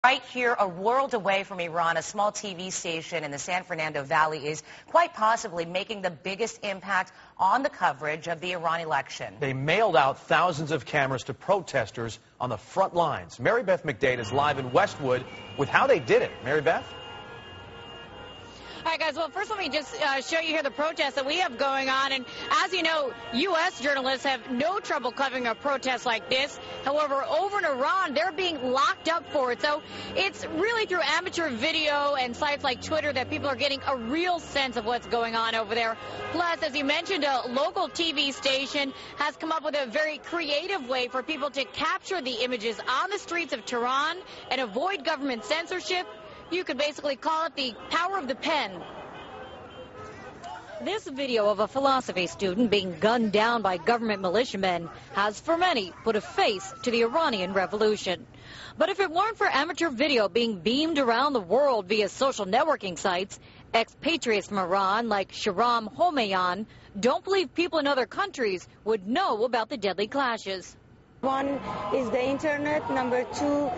Right here, a world away from Iran, a small TV station in the San Fernando Valley is quite possibly making the biggest impact on the coverage of the Iran election. They mailed out thousands of cameras to protesters on the front lines. Mary Beth McDade is live in Westwood with how they did it. Mary Beth? All right, guys. Well, first let me just show you here the protests that we have going on. And as you know, U.S. journalists have no trouble covering a protest like this. However, over in Iran, they're being locked up for it. So it's really through amateur video and sites like Twitter that people are getting a real sense of what's going on over there. Plus, as you mentioned, a local TV station has come up with a very creative way for people to capture the images on the streets of Tehran and avoid government censorship. You could basically call it the power of the pen. This video of a philosophy student being gunned down by government militiamen has, for many, put a face to the Iranian revolution. But if it weren't for amateur video being beamed around the world via social networking sites, expatriates from Iran like Shahram Homayoun don't believe people in other countries would know about the deadly clashes. One is the internet, number two,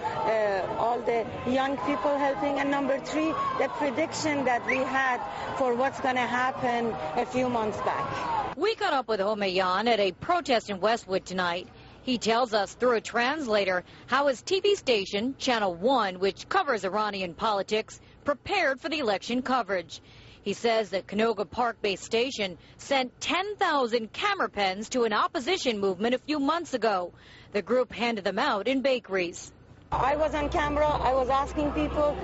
all the young people helping, and number three, the prediction that we had for what's going to happen a few months back. We caught up with Homayoun at a protest in Westwood tonight. He tells us through a translator how his TV station, Channel 1, which covers Iranian politics, prepared for the election coverage. He says that Canoga Park-based station sent 10,000 camera pens to an opposition movement a few months ago. The group handed them out in bakeries. I was on camera. I was asking people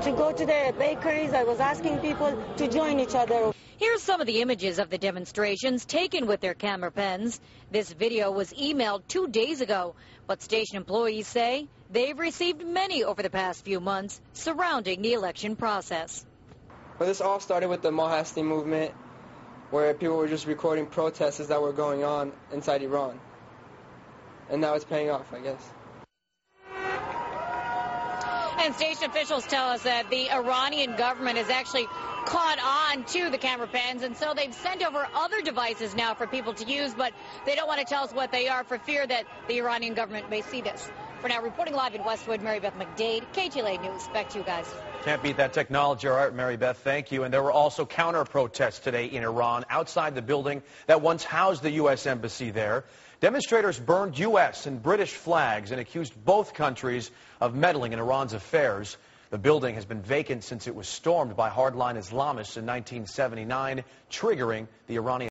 to go to the bakeries. I was asking people to join each other. Here's some of the images of the demonstrations taken with their camera pens. This video was emailed 2 days ago, but station employees say they've received many over the past few months surrounding the election process. Well, this all started with the Mahasti movement, where people were just recording protests that were going on inside Iran. And now it's paying off, I guess. And station officials tell us that the Iranian government has actually caught on to the camera pens, and so they've sent over other devices now for people to use, but they don't want to tell us what they are for fear that the Iranian government may see this. For now, reporting live in Westwood, Mary Beth McDade, KTLA News. Back to you guys. Can't beat that technology. All right, Mary Beth, thank you. And there were also counter-protests today in Iran outside the building that once housed the U.S. embassy there. Demonstrators burned U.S. and British flags and accused both countries of meddling in Iran's affairs. The building has been vacant since it was stormed by hardline Islamists in 1979, triggering the Iranian